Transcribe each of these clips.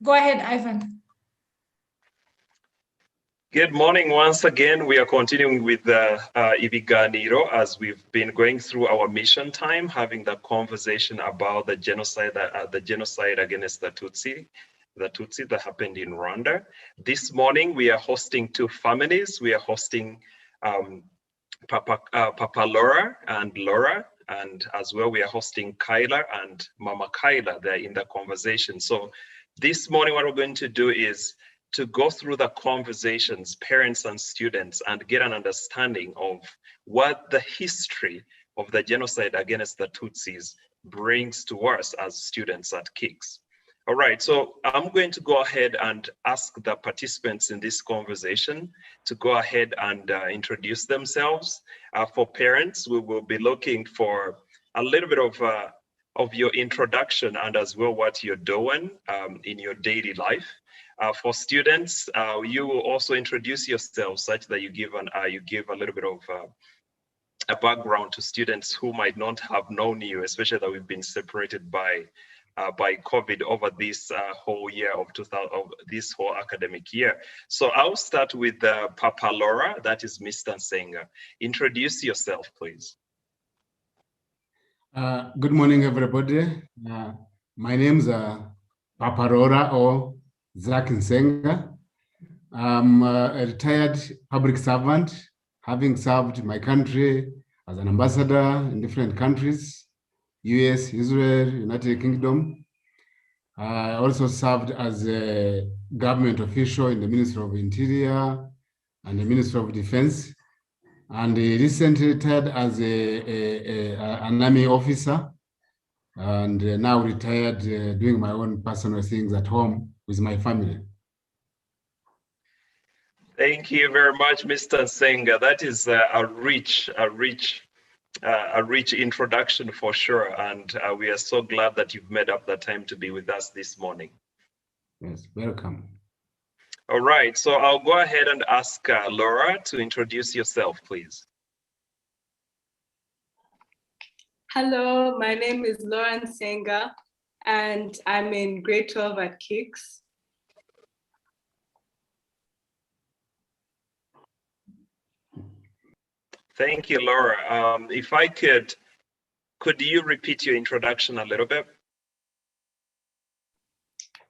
Go ahead, Ivan. Good morning once again. We are continuing with the Ibiganiro as we've been going through our mission time, having the conversation about the genocide against the Tutsi that happened in Rwanda. This morning, we are hosting two families. We are hosting Papa Laura and Laura, and as well, we are hosting Kyla and Mama Kyla. They're in the conversation. So this morning, what we're going to do is to go through the conversations, parents and students, and get an understanding of what the history of the genocide against the Tutsis brings to us as students at KICS. All right, so I'm going to go ahead and ask the participants in this conversation to go ahead and introduce themselves. For parents, we will be looking for a little bit of your introduction and as well what you're doing in your daily life. For students, you will also introduce yourself such that you give a little bit of a background to students who might not have known you, especially that we've been separated by COVID over this whole year of this whole academic year. So I'll start with Papa Laura, that is Mr. Nsenga. Introduce yourself, please. Good morning, everybody. My name is Papa Laura or Zach Nsenga. I'm a retired public servant, having served my country as an ambassador in different countries, US, Israel, United Kingdom. I also served as a government official in the Ministry of Interior and the Ministry of Defense, and recently retired as an army officer, and now retired doing my own personal things at home with my family. Thank you very much, Mr. Nsenga. That is a rich introduction for sure, and we are so glad that you've made up the time to be with us this morning. Yes, welcome. All right, so I'll go ahead and ask Laura to introduce yourself, please. Hello, my name is Laura Nsenga, and I'm in grade 12 at KICS. Thank you, Laura. If I could you repeat your introduction a little bit?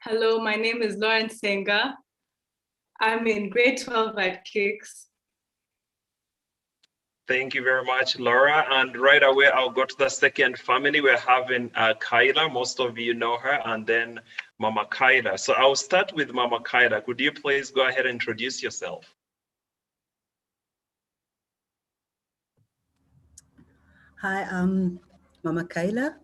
Hello, my name is Laura Nsenga. I'm in grade 12 at KICS. Thank you very much, Laura. And right away, I'll go to the second family. We're having Kyla. Most of you know her, and then Mama Kyla. So I'll start with Mama Kyla. Could you please go ahead and introduce yourself? Hi, I'm Mama Kyla,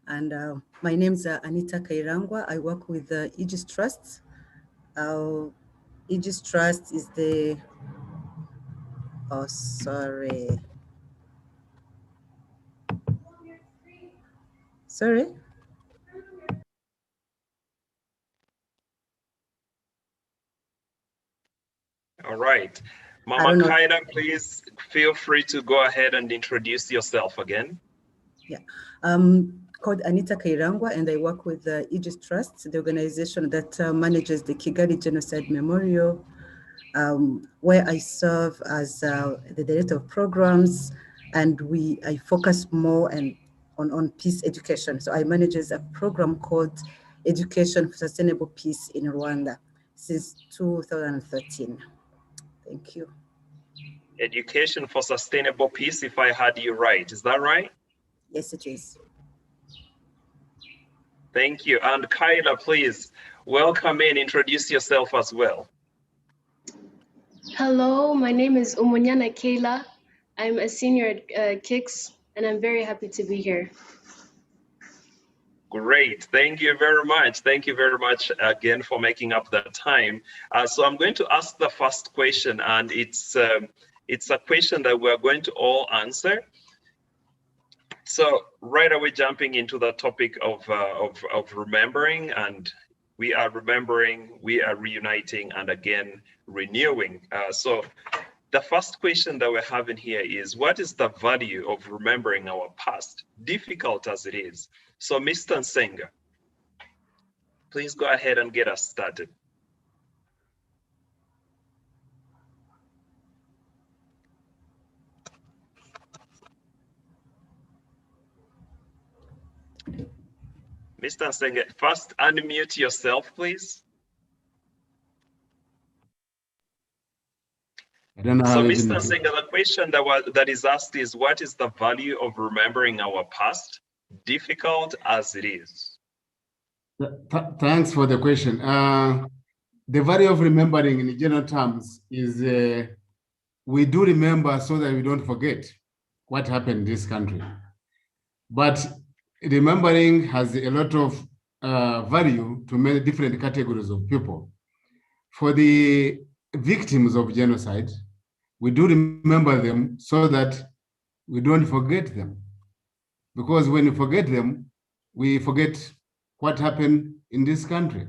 and my name is Anita Kairangwa. I work with Aegis Trust. Aegis Trust is the, oh, sorry. Sorry? All right. Mama Kyla, please feel free to go ahead and introduce yourself again. Yeah. Called Anita Kairangwa, and I work with Aegis Trust, the organization that manages the Kigali Genocide Memorial, where I serve as the director of programs, and I focus more on peace education. So I manage a program called Education for Sustainable Peace in Rwanda since 2013. Thank you. Education for Sustainable Peace, if I heard you right. Is that right? Yes, it is. Thank you. And Kyla, please welcome in, introduce yourself as well. Hello, my name is Umunyana Kayla. I'm a senior at KICS, and I'm very happy to be here. Great. Thank you very much. Thank you very much again for making up the time. So I'm going to ask the first question, and it's a question that we're going to all answer. So right away, jumping into the topic of remembering, and we are remembering, we are reuniting, and again, renewing. So the first question that we're having here is, what is the value of remembering our past, difficult as it is? So Mr. Nsenga, Please go ahead and get us started. Mr. Nsenga, first unmute yourself, please. I don't know So, how Mr. Nsenga, the question that is asked is, what is the value of remembering our past, difficult as it is? Thanks for the question. The value of remembering in general terms is we do remember so that we don't forget what happened in this country. But remembering has a lot of value to many different categories of people. For the victims of genocide, we do remember them so that we don't forget them. Because when we forget them, we forget what happened in this country.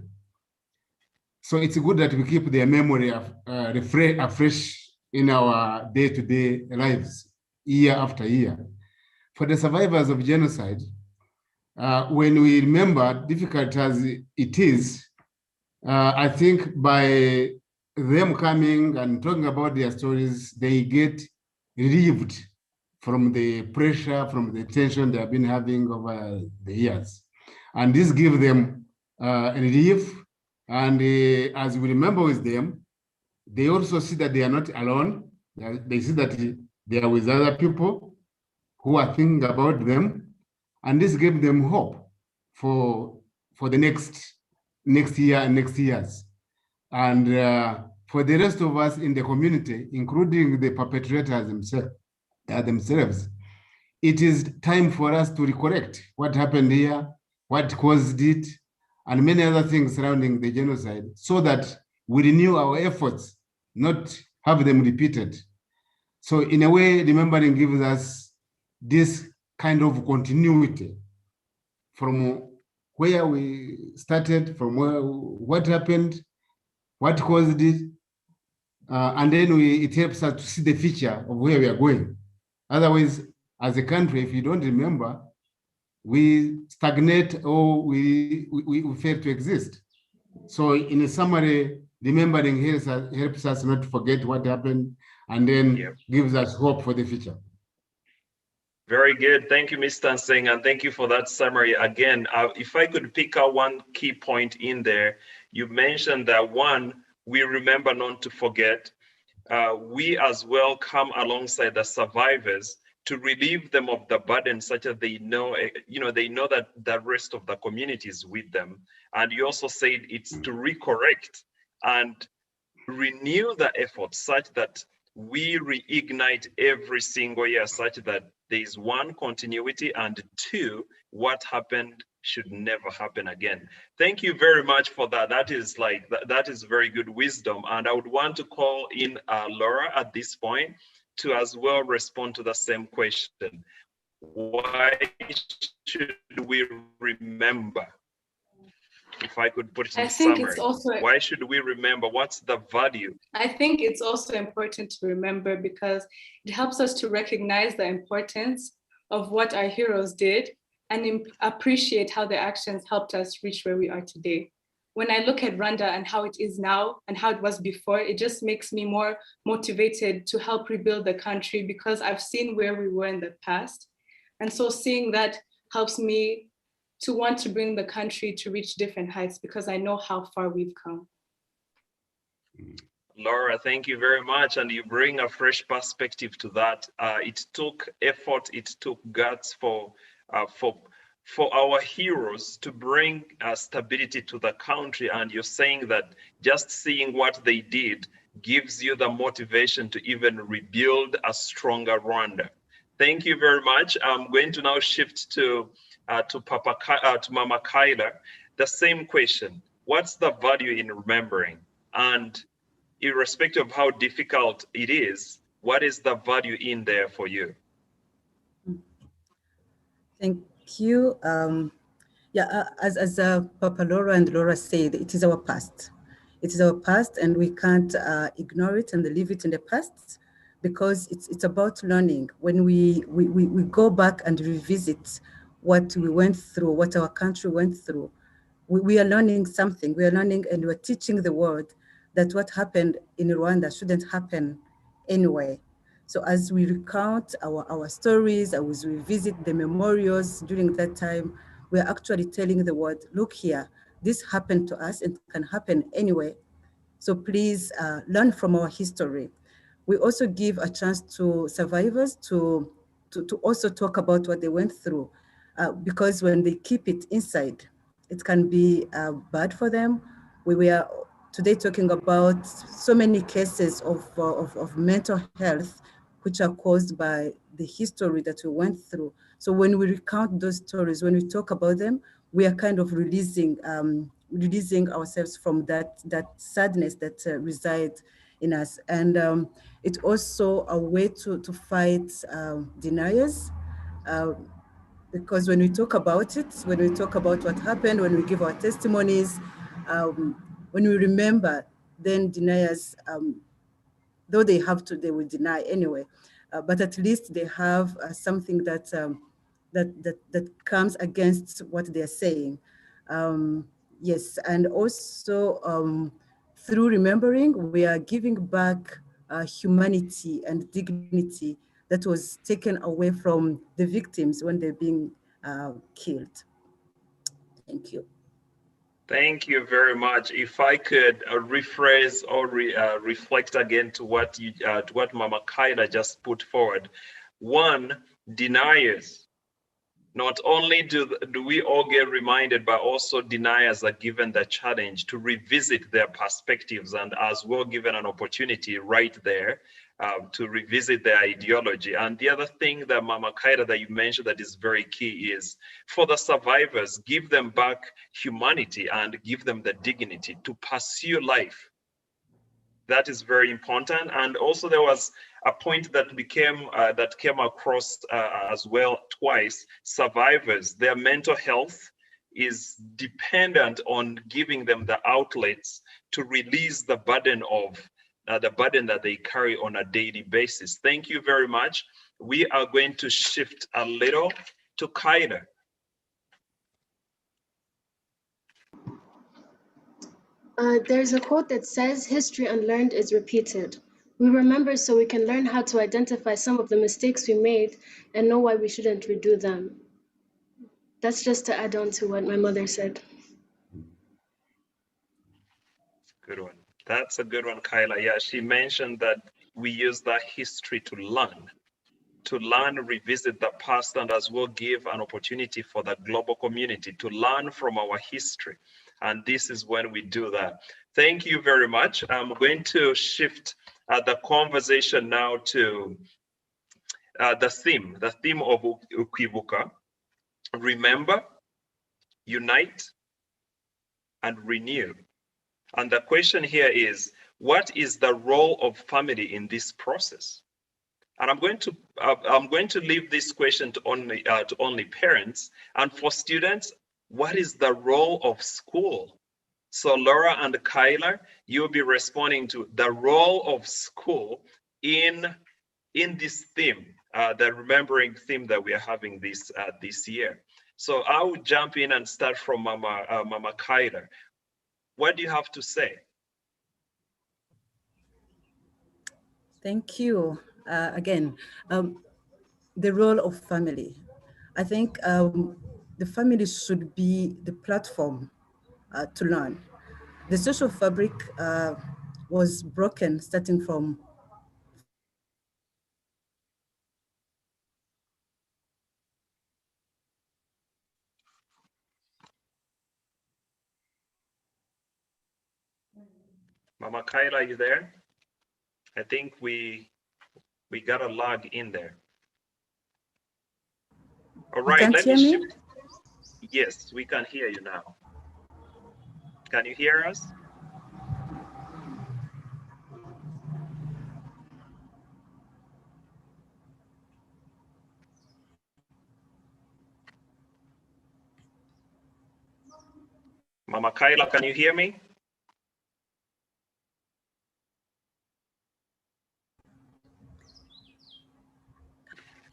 So it's good that we keep their memory afresh in our day-to-day lives, year after year. For the survivors of genocide, when we remember, difficult as it is, I think by them coming and talking about their stories, they get relieved from the pressure, from the tension they have been having over the years. And this gives them relief. And as we remember with them, they also see that they are not alone. They see that they are with other people who are thinking about them. And this gives them hope for the next year and next years. And for the rest of us in the community, including the perpetrators themselves, it is time for us to recorrect what happened here, what caused it, and many other things surrounding the genocide, so that we renew our efforts, not have them repeated. So in a way, remembering gives us this kind of continuity from where we started, from what happened, what caused it, and then it helps us to see the future of where we are going. Otherwise, as a country, if you don't remember, we stagnate or we fail to exist. So in a summary, remembering helps us not to forget what happened, and then gives us hope for the future. Very good. Thank you, Mr. Nsenga, and thank you for that summary. Again, if I could pick out one key point in there, you mentioned that one, we remember not to forget. We as well come alongside the survivors to relieve them of the burden, such that they know, they know that the rest of the community is with them. And you also said it's to recorrect and renew the effort such that we reignite every single year, such that there is one, continuity, and two, what happened should never happen again. Thank you very much for that. That is very good wisdom. And I would want to call in Laura at this point to as well respond to the same question. Why should we remember? If I could put it in summary, why should we remember? What's the value? I think it's also important to remember because it helps us to recognize the importance of what our heroes did and appreciate how their actions helped us reach where we are today. When I look at Rwanda and how it is now and how it was before, it just makes me more motivated to help rebuild the country because I've seen where we were in the past. And so seeing that helps me to want to bring the country to reach different heights because I know how far we've come. Laura, thank you very much. And you bring a fresh perspective to that. It took effort, it took guts for our heroes to bring stability to the country. And you're saying that just seeing what they did gives you the motivation to even rebuild a stronger Rwanda. Thank you very much. I'm going to now shift to Mama Kyla. The same question: what's the value in remembering? And irrespective of how difficult it is, what is the value in there for you? Thank you. As Papa Laura and Laura said, it is our past. It is our past, and we can't ignore it and leave it in the past, because it's about learning. When we go back and revisit what we went through, what our country went through, we are learning something. We are learning and we're teaching the world that what happened in Rwanda shouldn't happen anyway. So as we recount our stories, as we visit the memorials during that time, we're actually telling the world, look here, this happened to us and can happen anyway. So please learn from our history. We also give a chance to survivors to also talk about what they went through, because when they keep it inside, it can be bad for them. We were today talking about so many cases of mental health, which are caused by the history that we went through. So when we recount those stories, when we talk about them, we are kind of releasing ourselves from that sadness that resides in us. And it's also a way to fight deniers. Because when we talk about it, when we talk about what happened, when we give our testimonies, when we remember, then deniers, though they have to, they will deny anyway. But at least they have something that comes against what they're saying. Yes, and also through remembering, we are giving back humanity and dignity that was taken away from the victims when they're being killed. Thank you. Thank you very much. If I could rephrase or reflect again to what Mama Kaila just put forward. One, deniers. Not only do we all get reminded, but also deniers are given the challenge to revisit their perspectives, and as well given an opportunity right there to revisit their ideology. And the other thing that Mama Kaira that you mentioned that is very key is for the survivors, give them back humanity and give them the dignity to pursue life. That is very important. And also there was a point that came across as well twice. Survivors, their mental health is dependent on giving them the outlets to release the burden that they carry on a daily basis. Thank you very much. We are going to shift a little to Kaida. There's a quote that says, "History unlearned is repeated." We remember so we can learn how to identify some of the mistakes we made and know why we shouldn't redo them. That's just to add on to what my mother said. Good one. That's a good one, Kyla. Yeah, she mentioned that we use that history to learn, revisit the past, and as well give an opportunity for the global community to learn from our history. And this is when we do that. Thank you very much. I'm going to shift the conversation now to the theme of Ukwibuka. Remember, unite, and renew. And the question here is, what is the role of family in this process? And I'm going to leave this question to only parents. And for students, what is the role of school? So Laura and Kyla, you'll be responding to the role of school in this theme, the remembering theme that we are having this year. So I will jump in and start from Mama Kyla. What do you have to say? Thank you. Again, the role of family. I think the family should be the platform to learn. The social fabric was broken starting from Mama Kyla, are you there? I think we got a lag in there. All right, let me shift. Yes, we can hear you now. Can you hear us? Mama Kyla, can you hear me?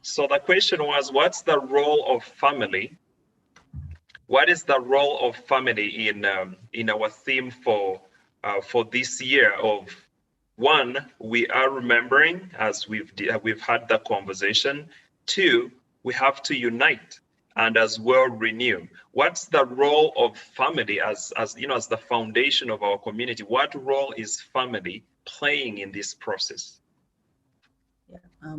So the question was, what's the role of family? what is the role of family in our theme for this year of one, we are remembering as we've had the conversation. Two, we have to unite and as well renew. What's the role of family as the foundation of our community? What role is family playing in this process? Yeah,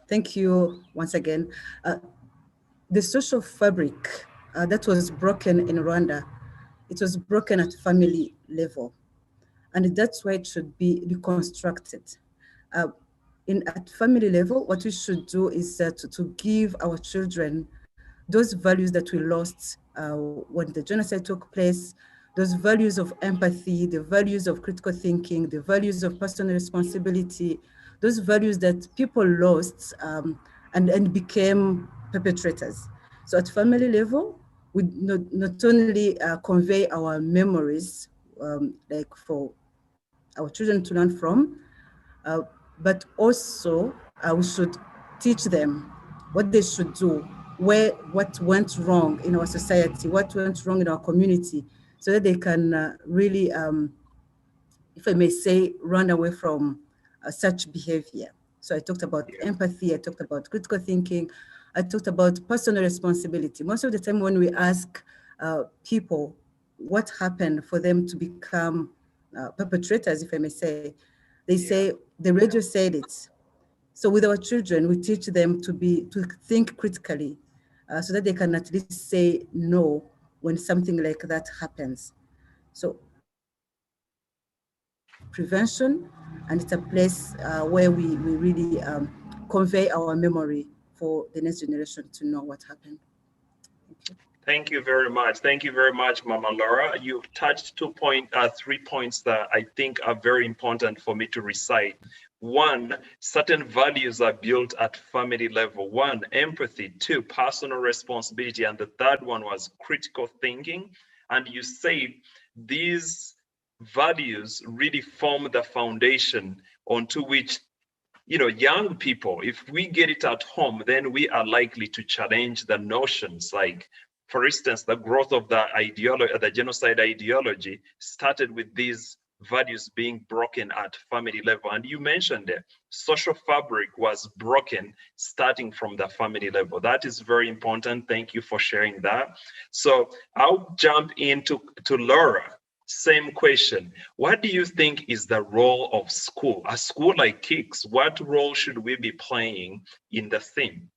thank you once again. The social fabric that was broken in Rwanda, it was broken at family level. And that's why it should be reconstructed. At family level, what we should do is to give our children those values that we lost when the genocide took place, those values of empathy, the values of critical thinking, the values of personal responsibility, those values that people lost and became perpetrators. So at family level, we not only convey our memories, like for our children to learn from, but also we should teach them what they should do, what went wrong in our society, what went wrong in our community, so that they can really, if I may say, run away from such behavior. So I talked about empathy, I talked about critical thinking, I talked about personal responsibility. Most of the time when we ask people what happened for them to become perpetrators, if I may say, they say, the radio said it. So with our children, we teach them to think critically so that they can at least say no when something like that happens. So prevention, and it's a place where we really convey our memory for the next generation to know what happened. Thank you. Thank you very much. Thank you very much, Mama Laura. You've touched 3 points that I think are very important for me to recite. One, certain values are built at family level. One, empathy. Two, personal responsibility. And the third one was critical thinking. And you say these values really form the foundation onto which young people, if we get it at home, then we are likely to challenge the notions. Like, for instance, the growth of the ideology, the genocide ideology, started with these values being broken at family level. And you mentioned it, social fabric was broken starting from the family level. That is very important. Thank you for sharing that. So I'll jump into Laura. Same question. What do you think is the role of school? A school like KICS, what role should we be playing in the theme?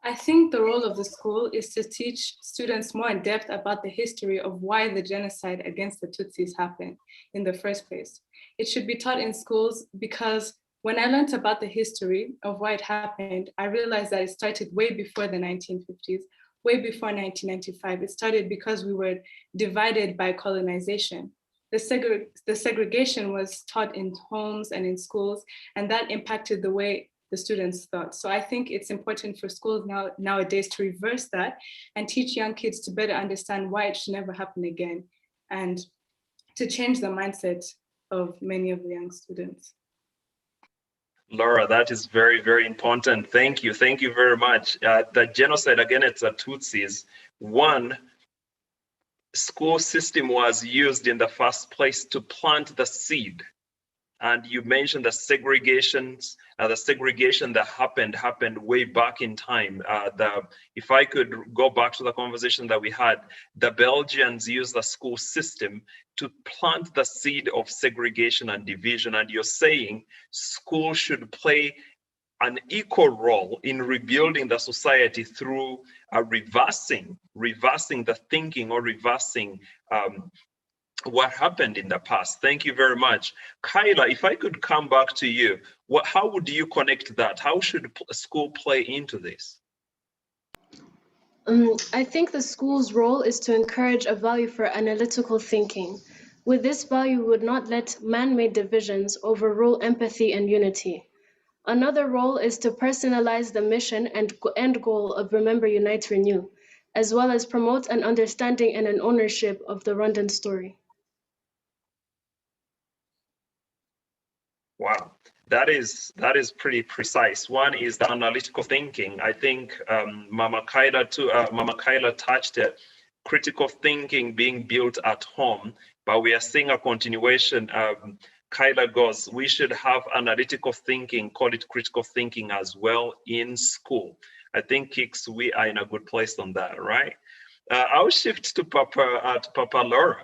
I think the role of the school is to teach students more in depth about the history of why the genocide against the Tutsis happened in the first place. It should be taught in schools because when I learned about the history of why it happened, I realized that it started way before the 1950s, way before 1995. It started because we were divided by colonization. The segregation was taught in homes and in schools, and that impacted the way the students thought. So I think it's important for schools nowadays to reverse that and teach young kids to better understand why it should never happen again, and to change the mindset of many of the young students. Laura, that is very, very important. Thank you. Thank you very much. The genocide against the Tutsis, one, school system was used in the first place to plant the seed. And you mentioned the segregation that happened way back in time. If I could go back to the conversation that we had, the Belgians used the school system to plant the seed of segregation and division. And you're saying school should play an equal role in rebuilding the society through reversing the thinking or reversing what happened in the past. Thank you very much. Kyla, if I could come back to you, how would you connect that? How should school play into this? I think the school's role is to encourage a value for analytical thinking. With this value, we would not let man-made divisions overrule empathy and unity. Another role is to personalize the mission and end goal of Remember, Unite, Renew, as well as promote an understanding and an ownership of the Rwandan story. Wow. That is pretty precise. One is the analytical thinking. I think Mama Kyla touched it. Critical thinking being built at home, but we are seeing a continuation. Kyla goes, we should have analytical thinking, call it critical thinking as well in school. I think, Kix, we are in a good place on that, right? I'll shift to Papa Laura.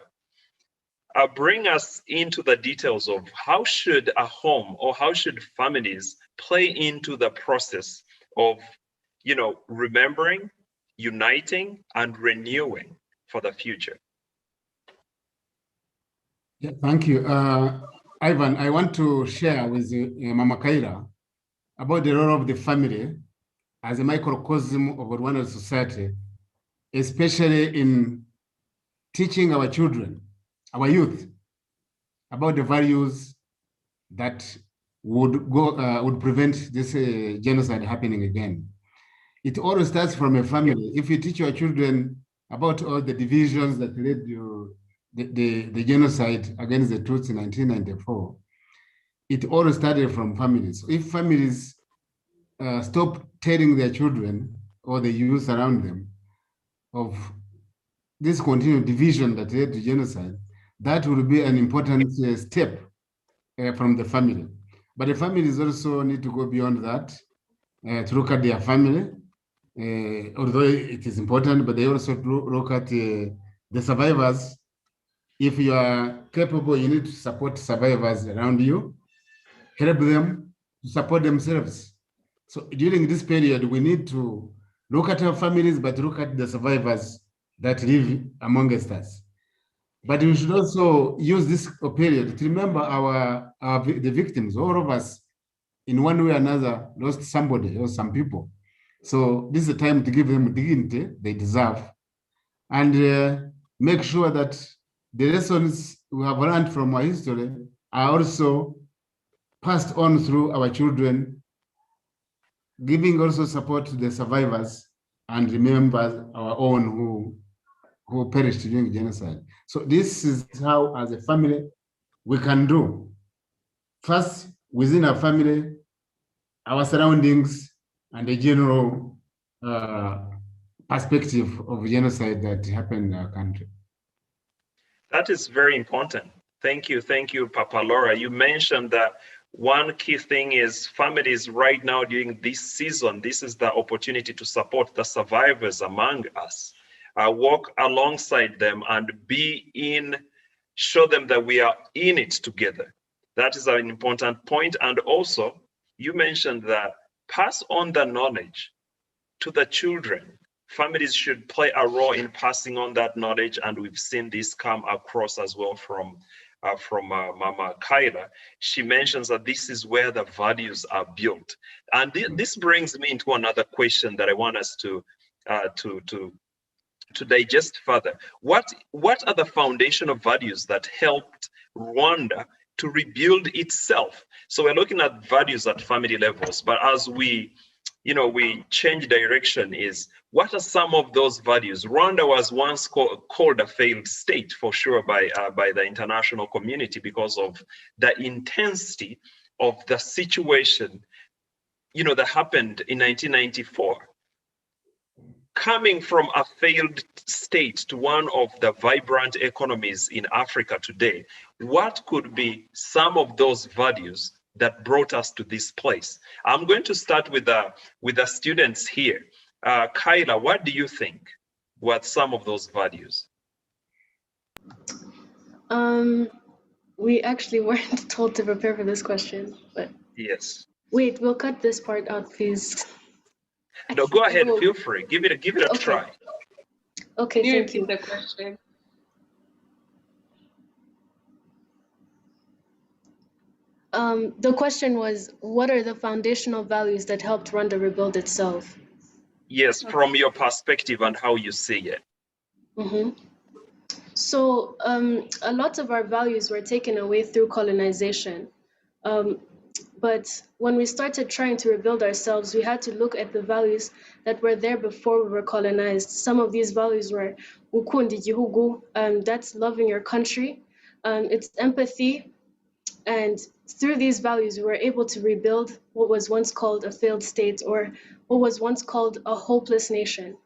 Bring us into the details of how should a home or how should families play into the process of, remembering, uniting, and renewing for the future. Yeah, thank you. Ivan, I want to share with Mama Kyla about the role of the family as a microcosm of Rwandan society, especially in teaching our children, our youth, about the values that would prevent this genocide happening again. It all starts from a family. If you teach your children about all the divisions that led to the genocide against the Tutsi in 1994, it all started from families. If families stop telling their children or the youth around them of this continued division that led to genocide, that will be an important step from the family. But the families also need to go beyond that to look at their family, although it is important, but they also look at the survivors. If you are capable, you need to support survivors around you, help them to support themselves. So during this period, we need to look at our families, but look at the survivors that live amongst us. But we should also use this period to remember the victims. All of us, in one way or another, lost somebody or some people. So this is a time to give them dignity they deserve, and make sure that the lessons we have learned from our history are also passed on through our children, giving also support to the survivors and remember our own who perished during genocide. So this is how, as a family, we can do. First, within our family, our surroundings, and the general perspective of genocide that happened in our country. That is very important. Thank you, Papa Laura. You mentioned that one key thing is families right now during this season, this is the opportunity to support the survivors among us. Walk alongside them and show them that we are in it together. That is an important point. And also, you mentioned that pass on the knowledge to the children. Families should play a role in passing on that knowledge, and we've seen this come across as well from Mama Kyla. She mentions that this is where the values are built. And this brings me into another question that I want us to digest further. What are the foundational values that helped Rwanda to rebuild itself? So we're looking at values at family levels, but as we change direction, is what are some of those values? Rwanda was once called a failed state for sure by the international community because of the intensity of the situation, that happened in 1994. Coming from a failed state to one of the vibrant economies in Africa today, what could be some of those values that brought us to this place? I'm going to start with the students here. Kyla, what do you think were some of those values? We actually weren't told to prepare for this question, but yes. Wait, we'll cut this part out, please. No, go ahead. Feel free. Give it a try. Okay, thank you. The question. The question was, what are the foundational values that helped Rwanda rebuild itself? Yes, from your perspective and how you see it. Mm-hmm. So a lot of our values were taken away through colonization. But when we started trying to rebuild ourselves, we had to look at the values that were there before we were colonized. Some of these values were gukunda igihugu, that's loving your country. It's empathy, And through these values, we were able to rebuild what was once called a failed state, or what was once called a hopeless nation.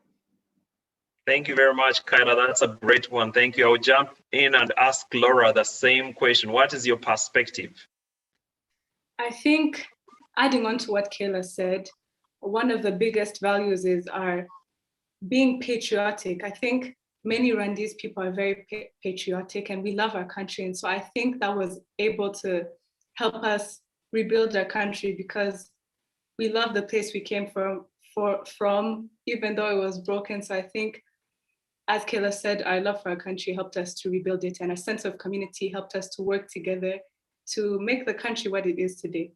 Thank you very much, Kyla. That's a great one. Thank you. I'll jump in and ask Laura the same question. What is your perspective? I think, adding on to what Kayla said, one of the biggest values is our being patriotic. I think many Rwandese people are very patriotic and we love our country. And so I think that was able to help us rebuild our country because we love the place we came from, even though it was broken. So I think, as Kayla said, our love for our country helped us to rebuild it, and a sense of community helped us to work together to make the country what it is today.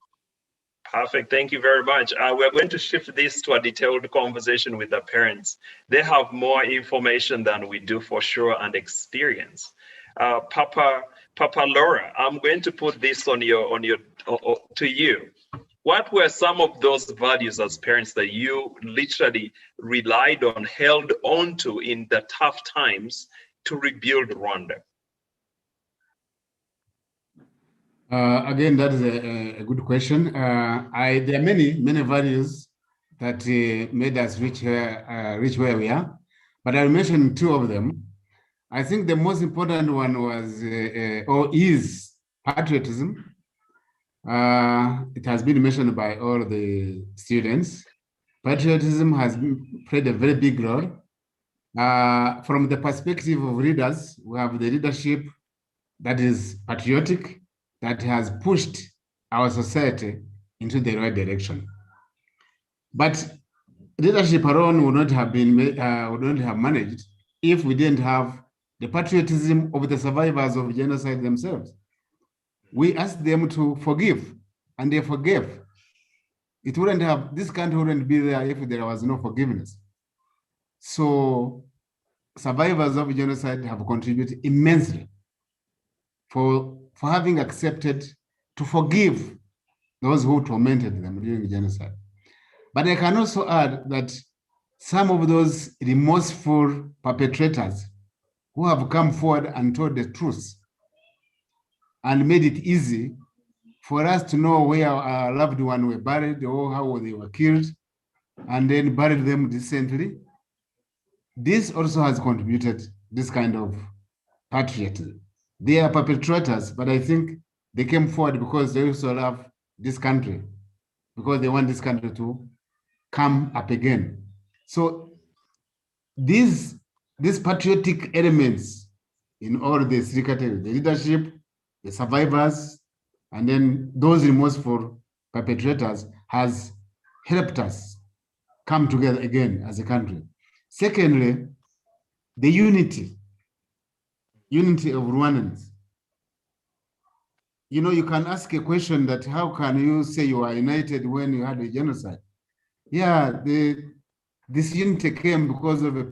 Perfect. Thank you very much. We're going to shift this to a detailed conversation with the parents. They have more information than we do for sure, and experience. Papa Laura, I'm going to put this on to you. What were some of those values as parents that you literally relied on, held on to in the tough times to rebuild Rwanda? Again, that is a good question. There are many values that made us reach where we are, but I'll mention two of them. I think the most important one was or is patriotism. It has been mentioned by all the students. Patriotism has played a very big role. From the perspective of leaders, we have the leadership that is patriotic, that has pushed our society into the right direction. But leadership alone would not have managed if we didn't have the patriotism of the survivors of genocide themselves. We asked them to forgive, and they forgave. This country wouldn't be there if there was no forgiveness. So survivors of genocide have contributed immensely for having accepted to forgive those who tormented them during the genocide. But I can also add that some of those remorseful perpetrators who have come forward and told the truth and made it easy for us to know where our loved ones were buried or how they were killed, and then buried them decently. This also has contributed this kind of patriotism. They are perpetrators, but I think they came forward because they also love this country, because they want this country to come up again. So these patriotic elements in all the three categories, the leadership, the survivors, and then those remorseful perpetrators, has helped us come together again as a country. Secondly, the unity of Rwandans. You know, you can ask a question that how can you say you are united when you had a genocide? Yeah, this unity came because of a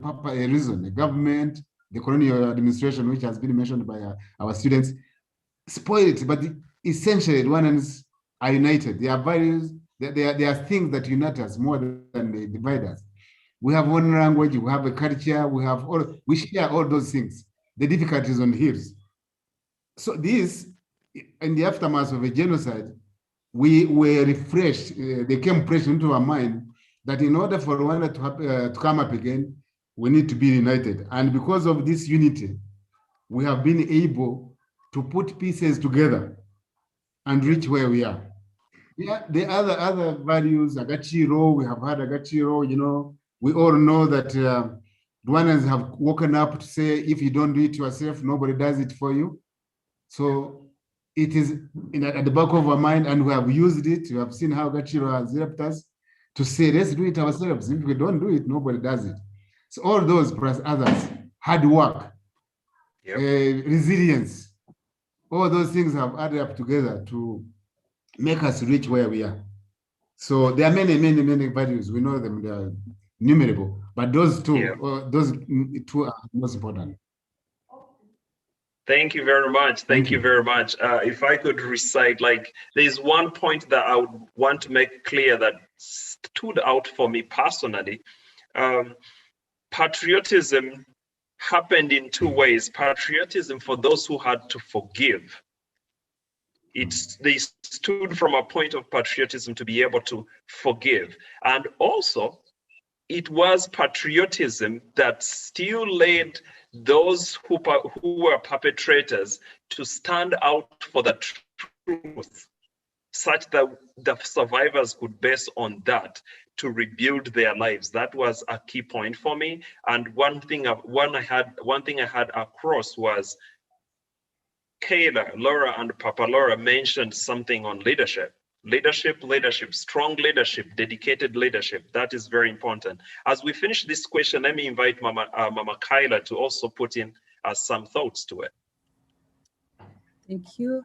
reason. The government, the colonial administration, which has been mentioned by our students, spoiled it. But essentially, Rwandans are united. There are values, there are things that unite us more than they divide us. We have one language, we have a culture, we share all those things. The difficulties on the hills. So this, in the aftermath of a genocide, we were refreshed. They came fresh into our mind that in order for Rwanda to come up again, we need to be united. And because of this unity, we have been able to put pieces together and reach where we are. Yeah, the other values, Agachiro, we have had Agachiro, you know, we all know that Rwandans have woken up to say, if you don't do it yourself, nobody does it for you. So it is at the back of our mind, and we have used it. We have seen how Agachiro has helped us to say, let's do it ourselves. If we don't do it, nobody does it. So all those plus others, hard work, resilience, all those things have added up together to make us reach where we are. So there are many values. We know them, they are numerable, but those two are most important. Thank you very much. Thank you very much. If I could recite, like, there's one point that I would want to make clear that stood out for me personally. Patriotism happened in two ways. Patriotism for those who had to forgive. they stood from a point of patriotism to be able to forgive. And also, it was patriotism that still led those who were perpetrators to stand out for the truth, such that the survivors could base on that to rebuild their lives. That was a key point for me. And one thing I had across was Kayla, Laura, and Papa Laura mentioned something on leadership. Leadership, strong leadership, dedicated leadership. That is very important. As we finish this question, let me invite Mama Kayla to also put in some thoughts to it. Thank you.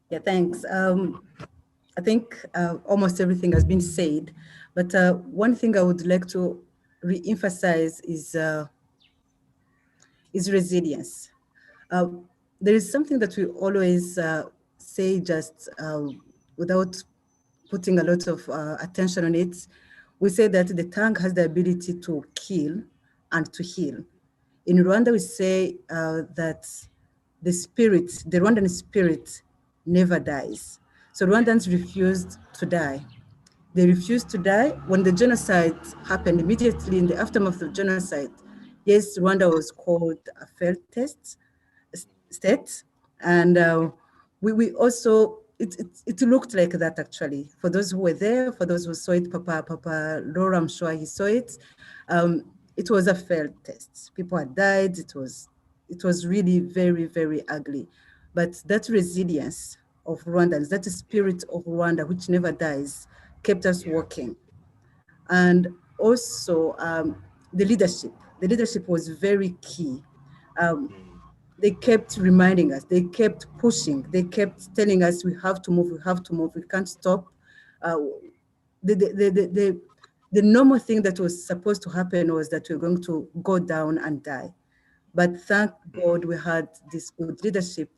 Yeah, thanks. I think almost everything has been said, but one thing I would like to re-emphasize is resilience. There is something that we always say just without putting a lot of attention on it. We say that the tongue has the ability to kill and to heal. In Rwanda, we say that the Rwandan spirit never dies. So Rwandans refused to die. They refused to die. When the genocide happened, immediately in the aftermath of the genocide, yes, Rwanda was called a failed state. And we also, it looked like that actually. For those who were there, for those who saw it, Papa Laura, I'm sure he saw it. It was a failed test. People had died. It was really very, very ugly. But that resilience of Rwandans, that spirit of Rwanda, which never dies, kept us working. And also the leadership was very key. They kept reminding us, they kept pushing, they kept telling us we have to move, we can't stop. The normal thing that was supposed to happen was that we're going to go down and die. But thank God we had this good leadership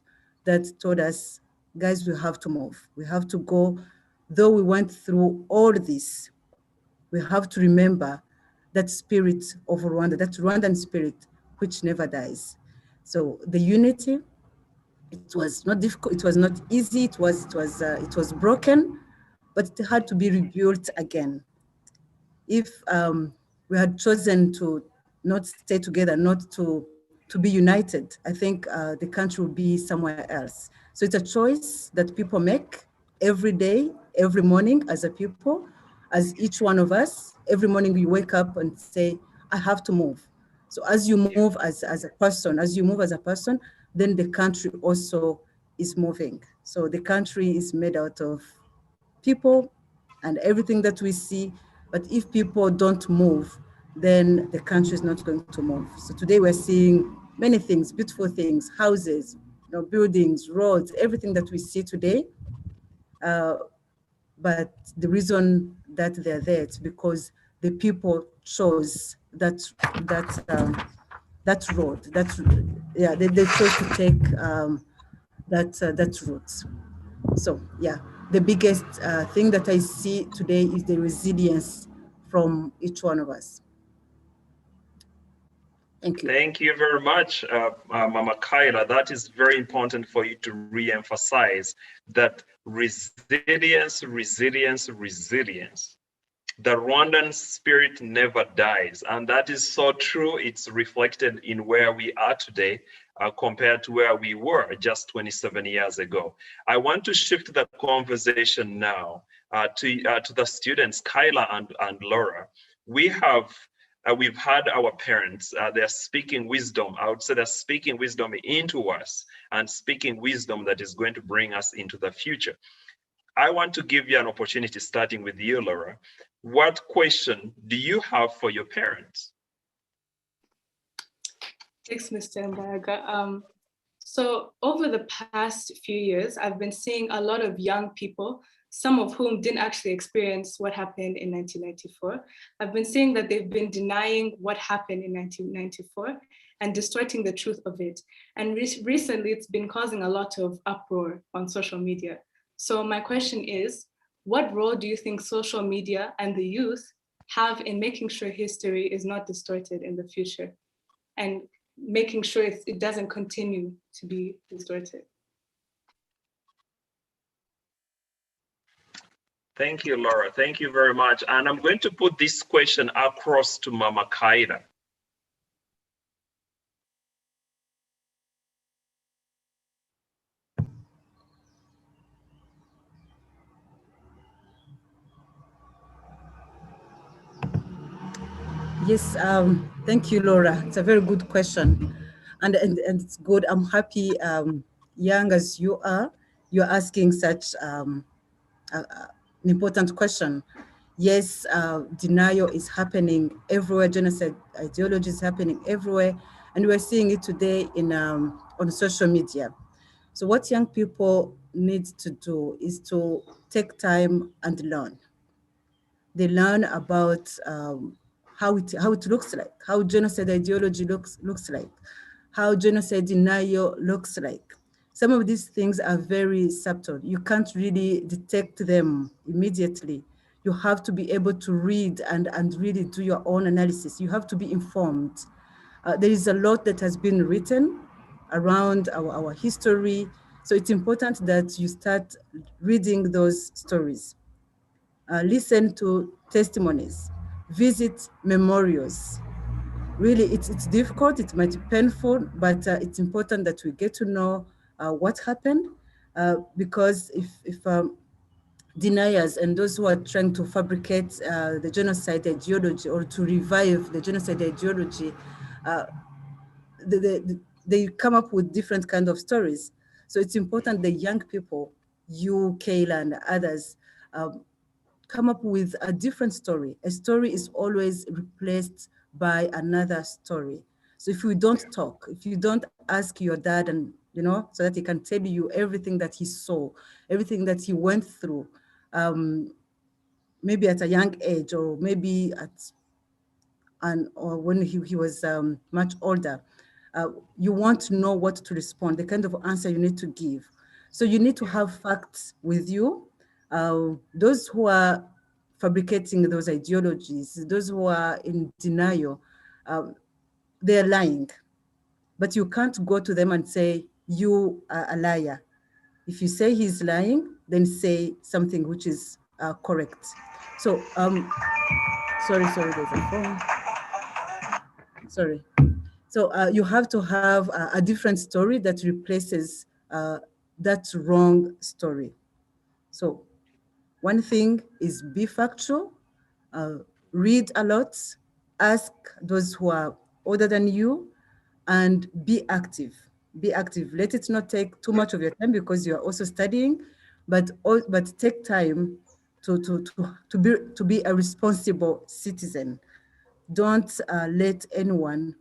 that told us, guys, we have to move. We have to go. Though we went through all this, we have to remember that spirit of Rwanda, that Rwandan spirit, which never dies. So the unity, it was not difficult, it was not easy, it was broken, but it had to be rebuilt again. If we had chosen to not stay together, not to be united, I think the country would be somewhere else. So it's a choice that people make every day, every morning as a people, as each one of us. Every morning we wake up and say, I have to move. So as you move as a person, then the country also is moving. So the country is made out of people and everything that we see. But if people don't move, then the country is not going to move. So today we're seeing many things, beautiful things, houses, buildings, roads, everything that we see today. But the reason that they're there is because the people chose that road. They chose to take that route. So yeah, the biggest thing that I see today is the resilience from each one of us. Thank you. Thank you very much, Mama Kayla. That is very important for you to re-emphasize that resilience. The Rwandan spirit never dies. And that is so true. It's reflected in where we are today compared to where we were just 27 years ago. I want to shift the conversation now to the students, Kayla and Laura. We've had our parents, they're speaking wisdom. I would say they're speaking wisdom into us and speaking wisdom that is going to bring us into the future. I want to give you an opportunity, starting with you, Laura. What question do you have for your parents? Thanks, Mr. Mbayaga. So over the past few years, I've been seeing a lot of young people, some of whom didn't actually experience what happened in 1994. I've been seeing that they've been denying what happened in 1994 and distorting the truth of it. And recently, it's been causing a lot of uproar on social media. So my question is, what role do you think social media and the youth have in making sure history is not distorted in the future? And making sure it doesn't continue to be distorted. Thank you, Laura. Thank you very much. And I'm going to put this question across to Mama Kaida. Yes, thank you, Laura. It's a very good question. And it's good. I'm happy, young as you are, you're asking such an important question. Yes, denial is happening everywhere. Genocide ideology is happening everywhere. And we're seeing it today on social media. So what young people need to do is to take time and learn. They learn about how it looks like, how genocide ideology looks like, how genocide denial looks like. Some of these things are very subtle. You can't really detect them immediately. You have to be able to read and really do your own analysis. You have to be informed. There is a lot that has been written around our history. So it's important that you start reading those stories. Listen to testimonies, visit memorials. Really, it's difficult, it might be painful, but it's important that we get to know what happened, because if deniers and those who are trying to fabricate the genocide ideology or to revive the genocide ideology, they come up with different kind of stories. So it's important that young people, you, Kayla, and others, come up with a different story. A story is always replaced by another story. So if we don't talk, if you don't ask your dad, and so that he can tell you everything that he saw, everything that he went through, maybe at a young age, or maybe or when he was much older, you want to know what to respond, the kind of answer you need to give. So you need to have facts with you. Those who are fabricating those ideologies, those who are in denial, they're lying. But you can't go to them and say, you are a liar. If you say he's lying, then say something which is correct. So, sorry, there's a phone. Sorry. So you have to have a different story that replaces that wrong story. So one thing is be factual, read a lot, ask those who are older than you, and be active. Be active. Let it not take too much of your time because you are also studying, but take time to be a responsible citizen. Don't let anyone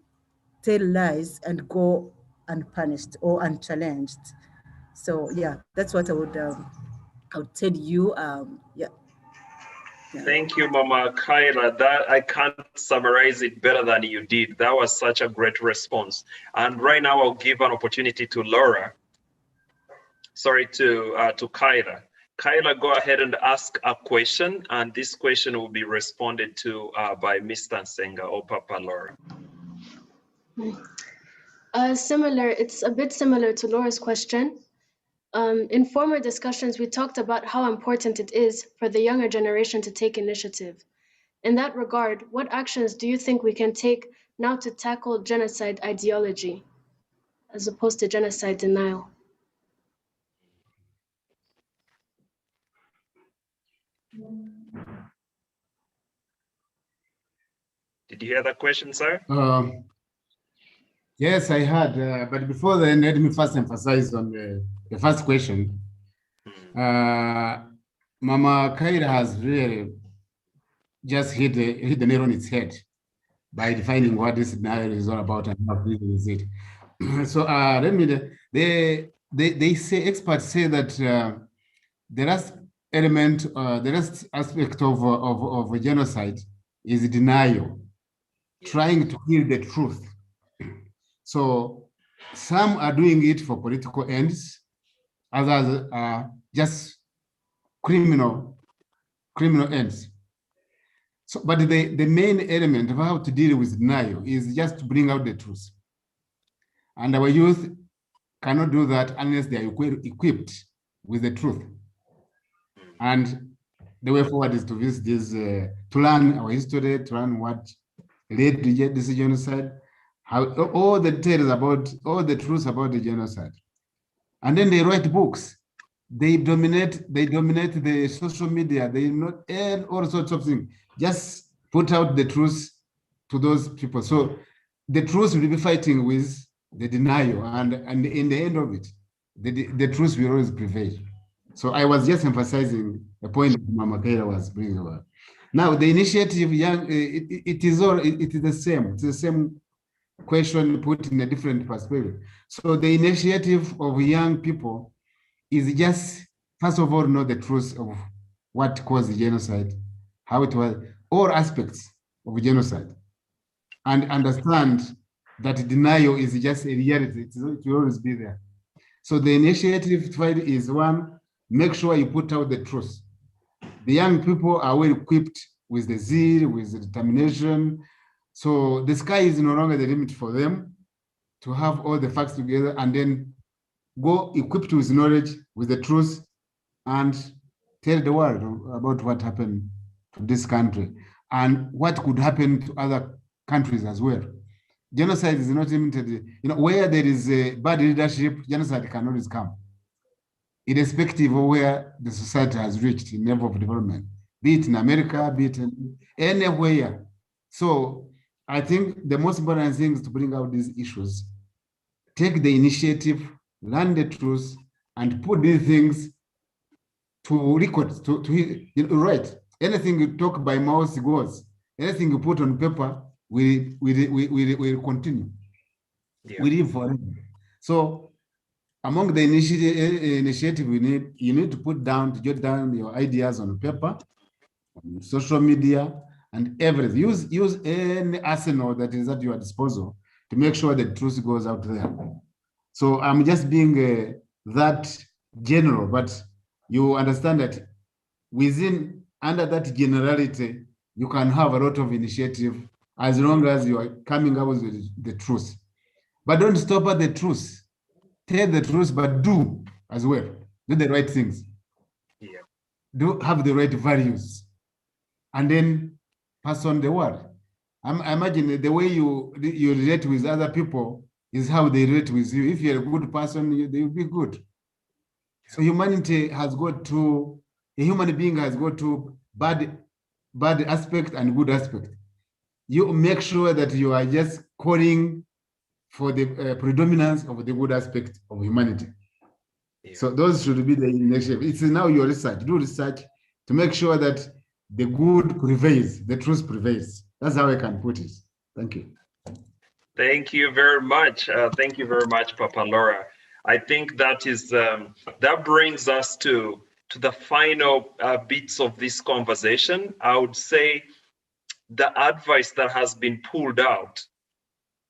tell lies and go unpunished or unchallenged. So yeah, that's what I would tell you. Yeah. Thank you, Mama Kaila. That I can't summarize it better than you did. That was such a great response. And right now, I'll give an opportunity to Laura. Sorry, to Kaila. Kaila, go ahead and ask a question, and this question will be responded to by Mr. Nsenga or Papa Laura. It's a bit similar to Laura's question. In former discussions, we talked about how important it is for the younger generation to take initiative. In that regard, what actions do you think we can take now to tackle genocide ideology, as opposed to genocide denial? Did you hear that question, sir? Yes, I had, but before then, let me first emphasize on the first question. Mama Kaira has really just hit the nail on its head by defining what this denial is all about and how big is it. So let me, they say, experts say that the last element, the last aspect of a genocide is denial, trying to heal the truth. So some are doing it for political ends, others are just criminal ends. So, but the main element of how to deal with denial is just to bring out the truth. And our youth cannot do that unless they are equipped with the truth. And the way forward is to visit this, to learn our history, to learn what led to this genocide, how all the details about, all the truths about the genocide. And then they write books. They dominate the social media. They not and all sorts of things. Just put out the truth to those people. So the truth will be fighting with the denial, and in the end of it, the truth will always prevail. So I was just emphasizing the point Mama Kaila was bringing about. Now the initiative, it is the same. It's the same question put in a different perspective. So the initiative of young people is just, first of all, know the truth of what caused the genocide, how it was, all aspects of genocide, and understand that denial is just a reality. It will always be there. So the initiative is one, make sure you put out the truth. The young people are well equipped with the zeal, with the determination. So the sky is no longer the limit for them to have all the facts together and then go equipped with knowledge, with the truth, and tell the world about what happened to this country and what could happen to other countries as well. Genocide is not limited, where there is a bad leadership, genocide can always come, irrespective of where the society has reached in level of development, be it in America, be it in anywhere. So I think the most important thing is to bring out these issues, take the initiative, learn the truth, and put these things to record, to write. Anything you talk by mouth goes. Anything you put on paper will continue. Yeah. We live forever. So among the initiative you need to put down, to jot down your ideas on paper, on social media, and everything. Use any arsenal that is at your disposal to make sure the truth goes out there. So I'm just being that general, but you understand that under that generality, you can have a lot of initiative as long as you are coming up with the truth. But don't stop at the truth. Tell the truth, but do as well. Do the right things. Yeah. Do have the right values. And then pass on the word. I imagine the way you relate with other people is how they relate with you. If you're a good person, they will be good. So humanity has got to, a human being has got to bad aspect and good aspect. You make sure that you are just calling for the predominance of the good aspect of humanity. Yeah. So those should be the initiative. It's now your research. Do research to make sure that the good prevails, the truth prevails. That's how I can put it. Thank you. Thank you very much. Thank you very much, Papa Laura. I think that is that brings us to the final bits of this conversation. I would say the advice that has been pulled out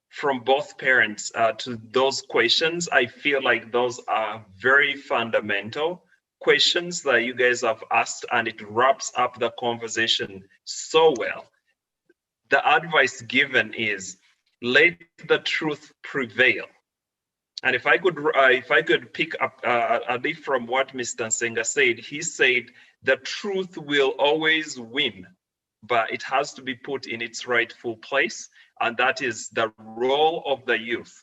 from both parents to those questions, I feel like those are very fundamental questions that you guys have asked, and it wraps up the conversation so well. The advice given is, let the truth prevail. And if I could pick up a leaf from what Mr. Nsenga said, he said the truth will always win, but it has to be put in its rightful place, and that is the role of the youth.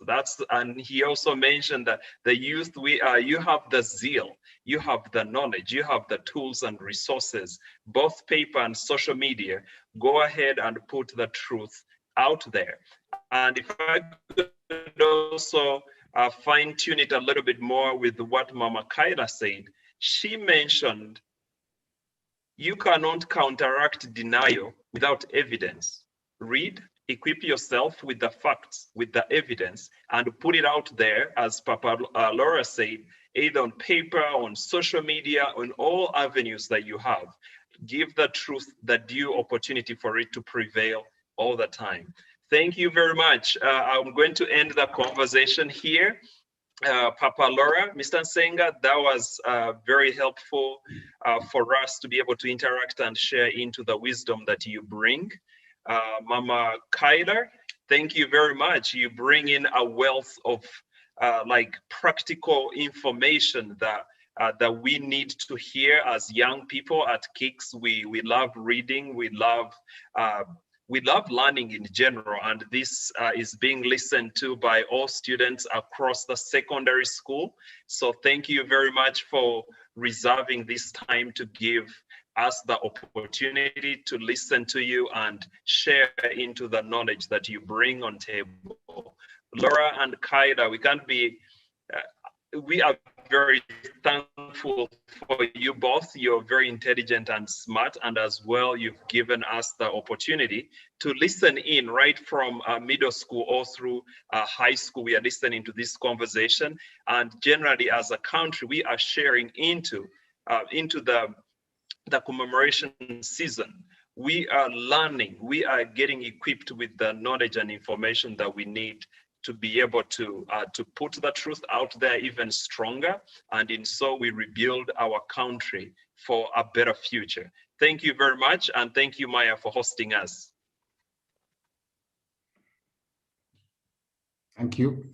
And he also mentioned that the youth, you have the zeal, you have the knowledge, you have the tools and resources, both paper and social media. Go ahead and put the truth out there. And if I could also fine tune it a little bit more with what Mama Kaila said, she mentioned you cannot counteract denial without evidence. Read, equip yourself with the facts, with the evidence, and put it out there, as Papa Laura said, either on paper, on social media, on all avenues that you have. Give the truth the due opportunity for it to prevail all the time. Thank you very much. I'm going to end the conversation here. Papa Laura, Mr. Nsenga, that was very helpful for us to be able to interact and share into the wisdom that you bring. Mama Kaila, Thank you very much. You bring in a wealth of like practical information that that we need to hear as young people at Kicks. We love reading. We love learning in general, and this is being listened to by all students across the secondary school. So thank you very much for reserving this time to give us the opportunity to listen to you and share into the knowledge that you bring on table. Laura and Kaida, we are very thankful for you both. You're very intelligent and smart, and as well, you've given us the opportunity to listen in right from middle school all through high school. We are listening to this conversation, and generally as a country, we are sharing into the commemoration season. We are learning, we are getting equipped with the knowledge and information that we need to be able to put the truth out there even stronger, and in so we rebuild our country for a better future. Thank you very much, and thank you, Maya, for hosting us. Thank you.